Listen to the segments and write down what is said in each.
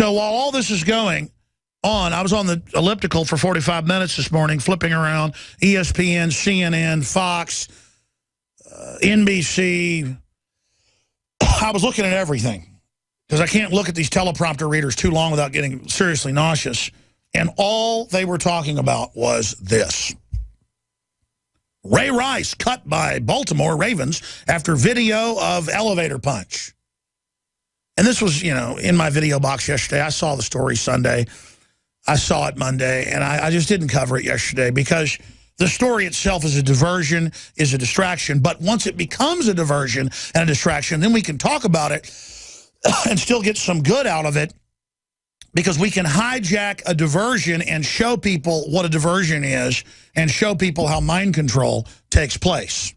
So while all this is going on, I was on the elliptical for 45 minutes this morning, flipping around ESPN, CNN, Fox, NBC. I was looking at everything because I can't look at these teleprompter readers too long without getting seriously nauseous. And all they were talking about was this. Ray Rice cut by Baltimore Ravens after video of elevator punch. And this was, you know, in my video box yesterday. I saw the story Sunday. I saw it Monday, and I just didn't cover it yesterday because the story itself is a diversion, is a distraction. But once it becomes a diversion and a distraction, then we can talk about it and still get some good out of it because we can hijack a diversion and show people what a diversion is and show people how mind control takes place.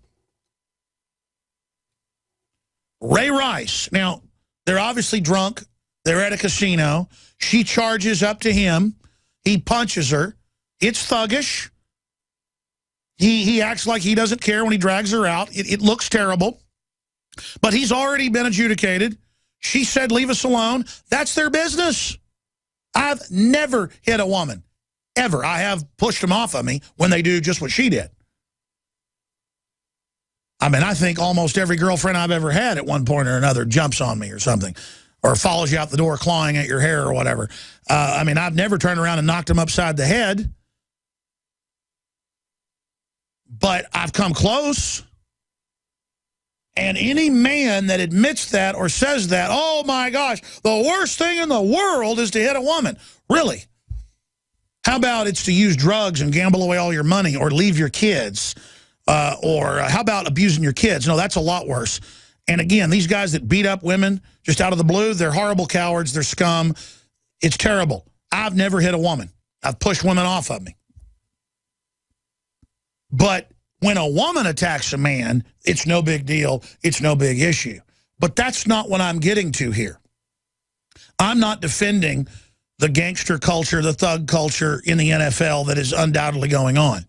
Ray Rice. Now, they're obviously drunk. They're at a casino. She charges up to him. He punches her. It's thuggish. He acts like he doesn't care when he drags her out. It looks terrible. But he's already been adjudicated. She said, leave us alone. That's their business. I've never hit a woman, ever. I have pushed them off of me when they do just what she did. I mean, I think almost every girlfriend I've ever had at one point or another jumps on me or something, or follows you out the door clawing at your hair or whatever. I mean, I've never turned around and knocked them upside the head, but I've come close. And any man that admits that or says that, oh my gosh, the worst thing in the world is to hit a woman. Really? How about it's to use drugs and gamble away all your money or leave your kids? Or how about abusing your kids? No, that's a lot worse. And again, these guys that beat up women just out of the blue, they're horrible cowards. They're scum. It's terrible. I've never hit a woman. I've pushed women off of me. But when a woman attacks a man, it's no big deal. It's no big issue. But that's not what I'm getting to here. I'm not defending the gangster culture, the thug culture in the NFL that is undoubtedly going on.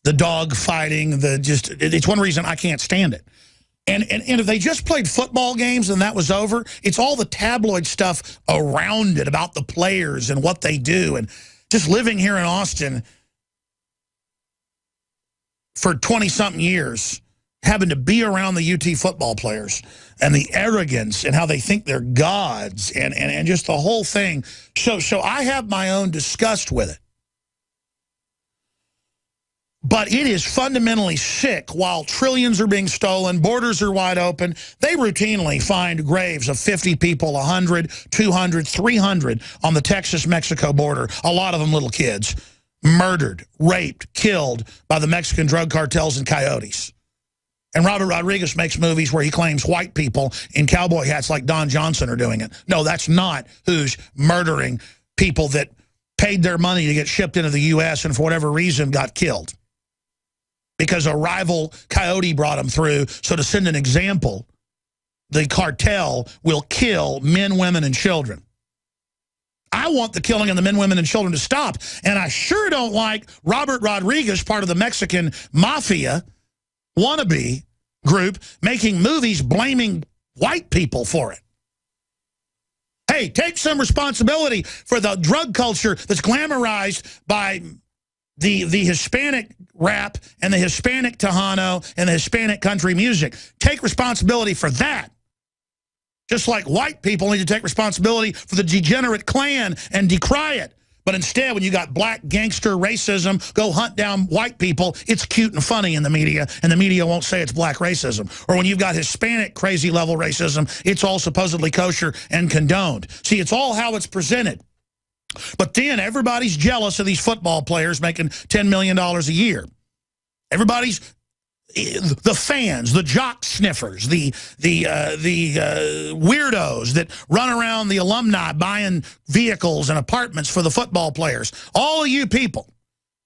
The dog fighting, it's one reason I can't stand it. And if they just played football games and that was over, it's all the tabloid stuff around it about the players and what they do. And just living here in Austin for 20-something years, having to be around the UT football players and the arrogance and how they think they're gods and just the whole thing. So I have my own disgust with it. But it is fundamentally sick. While trillions are being stolen, borders are wide open, they routinely find graves of 50 people, 100, 200, 300 on the Texas-Mexico border, a lot of them little kids, murdered, raped, killed by the Mexican drug cartels and coyotes. And Robert Rodriguez makes movies where he claims white people in cowboy hats like Don Johnson are doing it. No, that's not who's murdering people that paid their money to get shipped into the U.S. and for whatever reason got killed. Because a rival coyote brought them through. So to send an example, the cartel will kill men, women, and children. I want the killing of the men, women, and children to stop. And I sure don't like Robert Rodriguez, part of the Mexican mafia wannabe group, making movies blaming white people for it. Hey, take some responsibility for the drug culture that's glamorized by the Hispanic rap and the Hispanic Tejano and the Hispanic country music. Take responsibility for that. Just like white people need to take responsibility for the degenerate Klan and decry it. But instead, when you got black gangster racism, go hunt down white people, it's cute and funny in the media, and the media won't say it's black racism. Or when you've got Hispanic crazy level racism, it's all supposedly kosher and condoned. See, it's all how it's presented. But then everybody's jealous of these football players making $10 million a year. Everybody's, the fans, the jock sniffers, the weirdos that run around the alumni buying vehicles and apartments for the football players. All of you people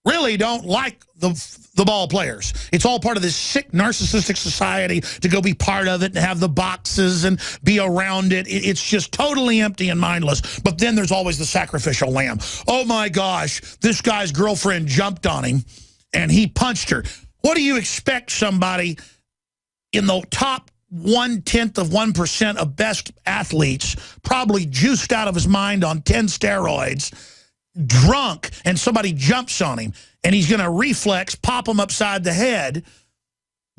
really don't like the ball players. It's all part of this sick narcissistic society to go be part of it and have the boxes and be around it. It's just totally empty and mindless. But then there's always the sacrificial lamb. Oh my gosh, this guy's girlfriend jumped on him and he punched her. What do you expect somebody in the top 0.1% of best athletes, probably juiced out of his mind on 10 steroids, drunk, and somebody jumps on him, and he's going to reflex, pop him upside the head.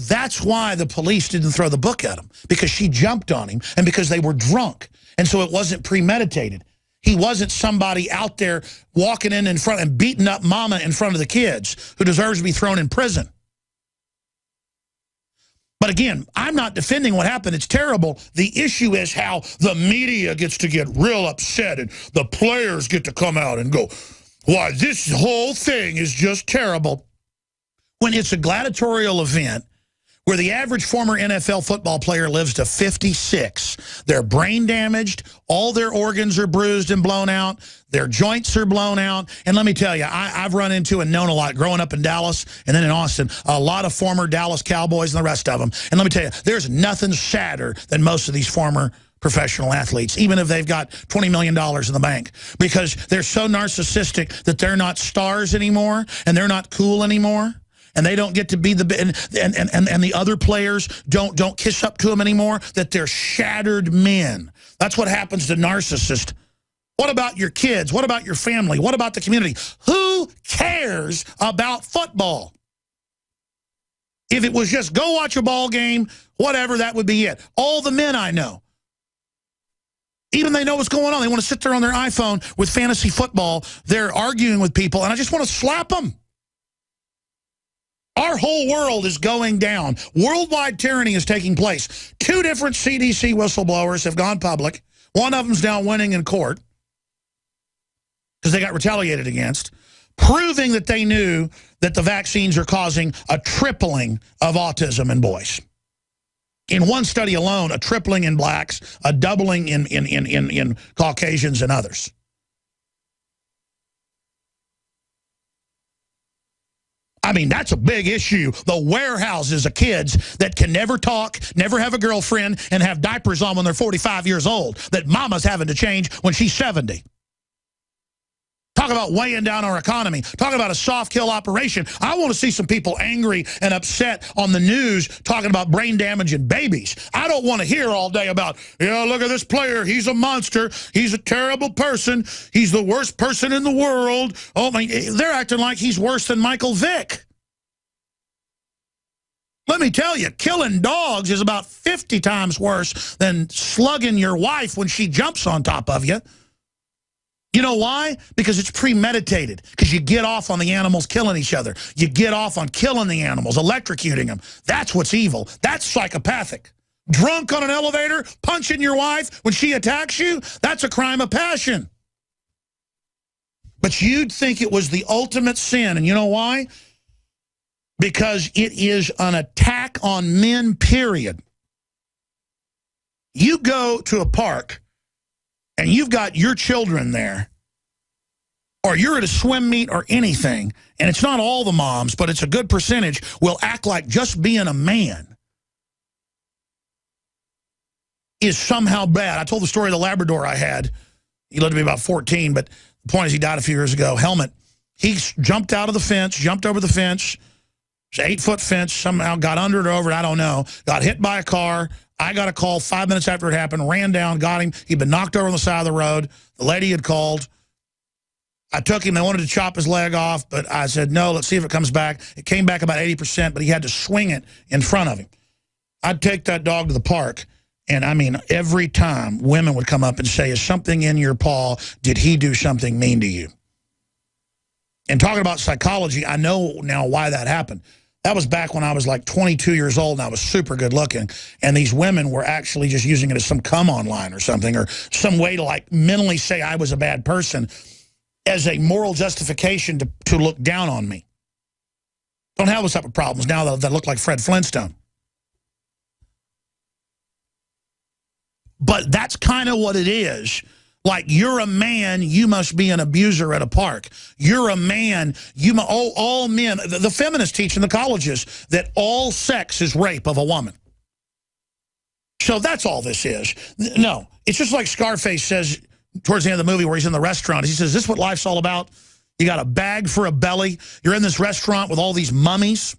That's why the police didn't throw the book at him, because she jumped on him and because they were drunk. And so it wasn't premeditated. He wasn't somebody out there walking in front and beating up mama in front of the kids who deserves to be thrown in prison. But again, I'm not defending what happened. It's terrible. The issue is how the media gets to get real upset and the players get to come out and go, why, this whole thing is just terrible. When it's a gladiatorial event where the average former NFL football player lives to 56. They're brain damaged. All their organs are bruised and blown out. Their joints are blown out. And let me tell you, I've run into and known a lot growing up in Dallas and then in Austin, a lot of former Dallas Cowboys and the rest of them. And let me tell you, there's nothing sadder than most of these former professional athletes, even if they've got $20 million in the bank, because they're so narcissistic that they're not stars anymore and they're not cool anymore. And they don't get to be and the other players don't kiss up to them anymore, that they're shattered men. That's what happens to narcissists. What about your kids? What about your family? What about the community? Who cares about football? If it was just go watch a ball game, whatever, that would be it. All the men I know, even they know what's going on. They want to sit there on their iPhone with fantasy football. They're arguing with people, and I just want to slap them. Our whole world is going down. Worldwide tyranny is taking place. 2 different CDC whistleblowers have gone public. One of them's now winning in court because they got retaliated against, proving that they knew that the vaccines are causing a tripling of autism in boys. In one study alone, a tripling in blacks, a doubling in Caucasians and others. I mean, that's a big issue. The warehouses of kids that can never talk, never have a girlfriend, and have diapers on when they're 45 years old, that mama's having to change when she's 70. Talk about weighing down our economy. Talk about a soft kill operation. I want to see some people angry and upset on the news talking about brain damage in babies. I don't want to hear all day about, yeah, look at this player. He's a monster. He's a terrible person. He's the worst person in the world. Oh, my, they're acting like he's worse than Michael Vick. Let me tell you, killing dogs is about 50 times worse than slugging your wife when she jumps on top of you. You know why? Because it's premeditated. Because you get off on the animals killing each other. You get off on killing the animals, electrocuting them. That's what's evil. That's psychopathic. Drunk on an elevator, punching your wife when she attacks you, that's a crime of passion. But you'd think it was the ultimate sin. And you know why? Because it is an attack on men, period. You go to a park and you've got your children there, or you're at a swim meet or anything, and it's not all the moms, but it's a good percentage, will act like just being a man is somehow bad. I told the story of the Labrador I had. He lived to be about 14, but the point is he died a few years ago. Helmet. He jumped out of the fence, jumped over the fence. It's an 8-foot fence, somehow got under it or over it, I don't know. Got hit by a car. I got a call 5 minutes after it happened, ran down, got him. He'd been knocked over on the side of the road. The lady had called. I took him. They wanted to chop his leg off, but I said, no, let's see if it comes back. It came back about 80%, but he had to swing it in front of him. I'd take that dog to the park, and I mean, every time women would come up and say, is something in your paw? Did he do something mean to you? And talking about psychology, I know now why that happened. That was back when I was like 22 years old and I was super good looking. And these women were actually just using it as some come on line or something, or some way to like mentally say I was a bad person as a moral justification to look down on me. Don't have those type of problems now that look like Fred Flintstone. But that's kind of what it is. Like, you're a man, you must be an abuser at a park. You're a man, all men. The feminists teach in the colleges that all sex is rape of a woman. So that's all this is. No, it's just like Scarface says towards the end of the movie where he's in the restaurant. He says, is this what life's all about? You got a bag for a belly. You're in this restaurant with all these mummies.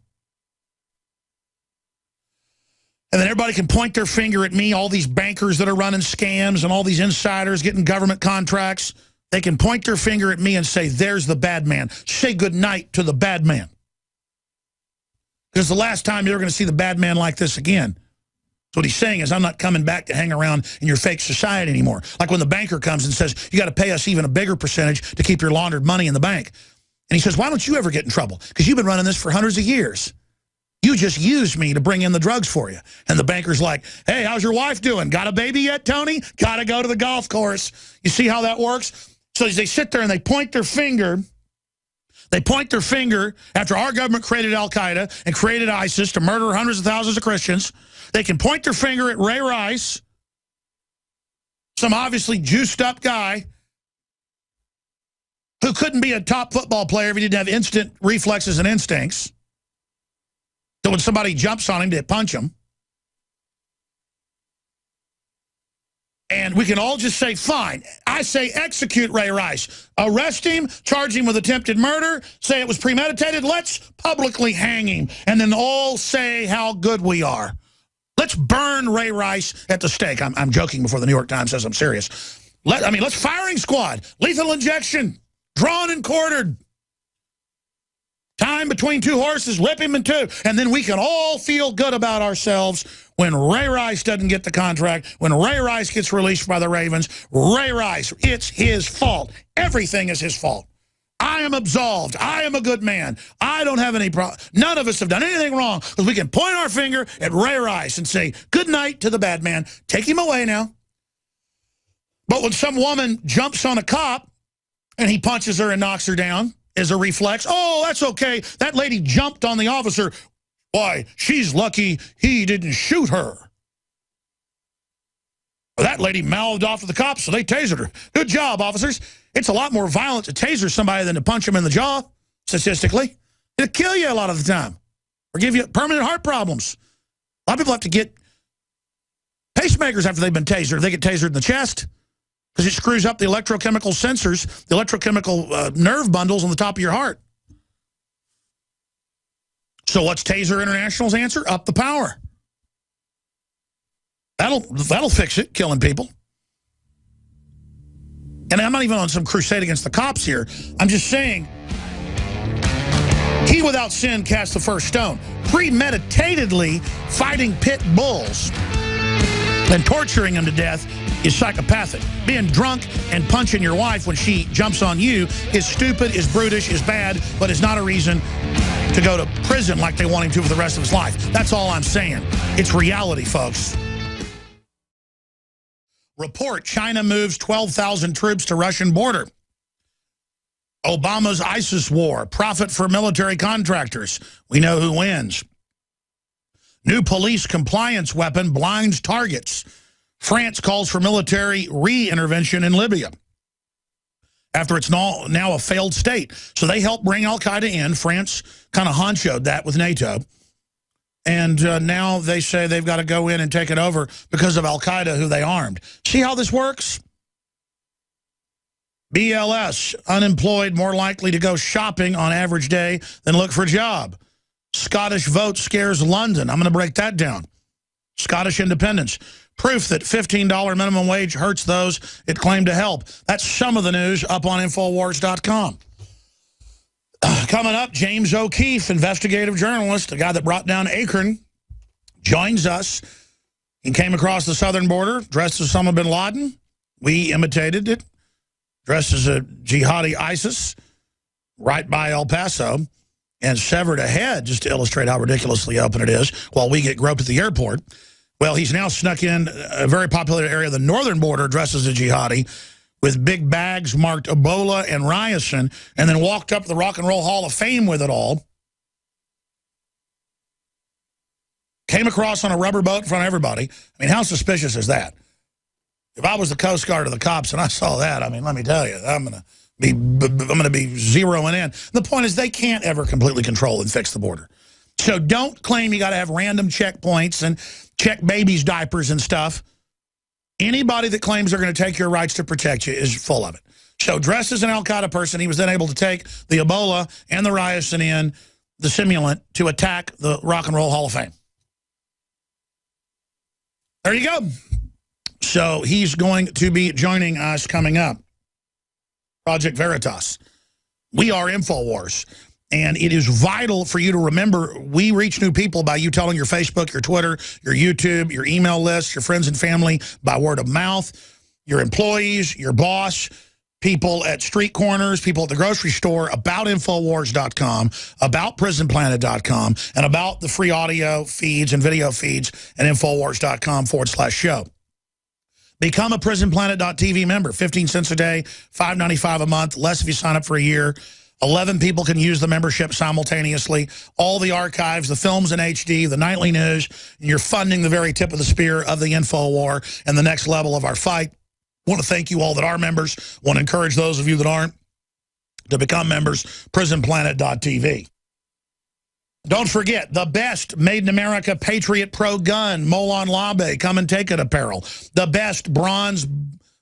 And then everybody can point their finger at me, all these bankers that are running scams and all these insiders getting government contracts. They can point their finger at me and say, there's the bad man. Say good night to the bad man. Because the last time you're going to see the bad man like this again. So what he's saying is, I'm not coming back to hang around in your fake society anymore. Like when the banker comes and says, you got to pay us even a bigger percentage to keep your laundered money in the bank. And he says, why don't you ever get in trouble? Because you've been running this for hundreds of years. You just used me to bring in the drugs for you. And the banker's like, hey, how's your wife doing? Got a baby yet, Tony? Got to go to the golf course. You see how that works? So they sit there and they point their finger. They point their finger after our government created Al-Qaeda and created ISIS to murder hundreds of thousands of Christians. They can point their finger at Ray Rice, some obviously juiced up guy who couldn't be a top football player if he didn't have instant reflexes and instincts. So when somebody jumps on him, they punch him. And we can all just say, fine. I say execute Ray Rice. Arrest him, charge him with attempted murder, say it was premeditated. Let's publicly hang him. And then all say how good we are. Let's burn Ray Rice at the stake. I'm joking before the New York Times says I'm serious. Let's firing squad, lethal injection, drawn and quartered. Time between two horses, rip him in two. And then we can all feel good about ourselves when Ray Rice doesn't get the contract, when Ray Rice gets released by the Ravens. Ray Rice, it's his fault. Everything is his fault. I am absolved. I am a good man. I don't have any problem. None of us have done anything wrong because we can point our finger at Ray Rice and say, good night to the bad man. Take him away now. But when some woman jumps on a cop and he punches her and knocks her down, as a reflex, oh, that's okay. That lady jumped on the officer. Why, she's lucky he didn't shoot her. That lady mouthed off to the cops, so they tasered her. Good job, officers. It's a lot more violent to taser somebody than to punch them in the jaw, statistically. It'll kill you a lot of the time or give you permanent heart problems. A lot of people have to get pacemakers after they've been tasered. They get tasered in the chest. Because it screws up the electrochemical sensors, the electrochemical nerve bundles on the top of your heart. So what's Taser International's answer? Up the power. That'll fix it, killing people. And I'm not even on some crusade against the cops here. I'm just saying, he without sin cast the first stone. Premeditatedly fighting pit bulls and torturing them to death is psychopathic. Being drunk and punching your wife when she jumps on you is stupid, is brutish, is bad, but is not a reason to go to prison like they want him to for the rest of his life. That's all I'm saying. It's reality, folks. Report, China moves 12,000 troops to Russian border. Obama's ISIS war, profit for military contractors. We know who wins. New police compliance weapon blinds targets. France calls for military re-intervention in Libya after it's now a failed state. So they helped bring al-Qaeda in. France kind of honchoed that with NATO. And now they say they've got to go in and take it over because of al-Qaeda, who they armed. See how this works? BLS, unemployed more likely to go shopping on average day than look for a job. Scottish vote scares London. I'm going to break that down. Scottish independence. Proof that $15 minimum wage hurts those it claimed to help. That's some of the news up on Infowars.com. Coming up, James O'Keefe, investigative journalist, the guy that brought down Akron, joins us. He came across the southern border dressed as Osama bin Laden. We imitated it. Dressed as a jihadi ISIS right by El Paso and severed a head just to illustrate how ridiculously open it is while we get groped at the airport. Well, he's now snuck in a very popular area of the northern border dressed as a jihadi with big bags marked Ebola and Ryerson, and then walked up to the Rock and Roll Hall of Fame with it all. Came across on a rubber boat in front of everybody. I mean, how suspicious is that? If I was the Coast Guard or the cops and I saw that, I mean, let me tell you, I'm going to be zeroing in. The point is they can't ever completely control and fix the border. So don't claim you got to have random checkpoints and check babies' diapers and stuff. Anybody that claims they're going to take your rights to protect you is full of it. So dressed as an al-Qaeda person, he was then able to take the Ebola and the Ryerson in, the simulant, to attack the Rock and Roll Hall of Fame. There you go. So he's going to be joining us coming up. Project Veritas. We are InfoWars. And it is vital for you to remember, we reach new people by you telling your Facebook, your Twitter, your YouTube, your email list, your friends and family by word of mouth, your employees, your boss, people at street corners, people at the grocery store, about Infowars.com, about PrisonPlanet.com, and about the free audio feeds and video feeds at Infowars.com/show. Become a PrisonPlanet.tv member, 15 cents a day, $5.95 a month, less if you sign up for a year. 11 people can use the membership simultaneously. All the archives, the films in HD, the nightly news, and you're funding the very tip of the spear of the InfoWar and the next level of our fight. I want to thank you all that are members. I want to encourage those of you that aren't to become members, PrisonPlanet.tv. Don't forget, the best Made in America Patriot Pro gun, Molon Labe, come and take it apparel. The best bronze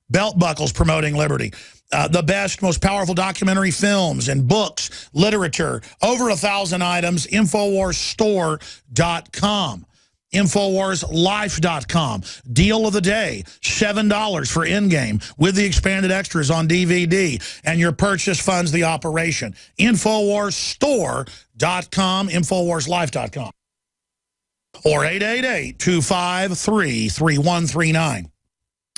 belt buckles promoting liberty. The best, most powerful documentary films and books, literature, over 1,000 items, InfoWarsStore.com. InfoWarsLife.com. Deal of the day, $7 for Endgame with the expanded extras on DVD, and your purchase funds the operation. InfoWarsStore.com, InfoWarsLife.com. Or 888-253-3139.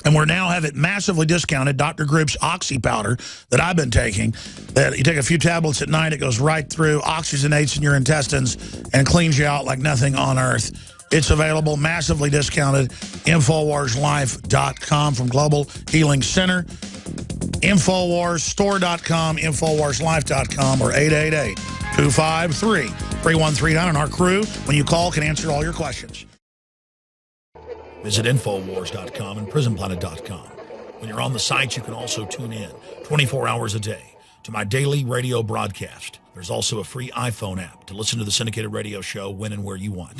And we're now have it massively discounted, Dr. Group's Oxy powder that I've been taking. That you take a few tablets at night, it goes right through, oxygenates in your intestines, and cleans you out like nothing on earth. It's available, massively discounted, InfoWarsLife.com from Global Healing Center. InfoWarsStore.com, InfoWarsLife.com, or 888-253-3139. And our crew, when you call, can answer all your questions. Visit Infowars.com and PrisonPlanet.com. When you're on the site, you can also tune in 24 hours a day to my daily radio broadcast. There's also a free iPhone app to listen to the syndicated radio show when and where you want.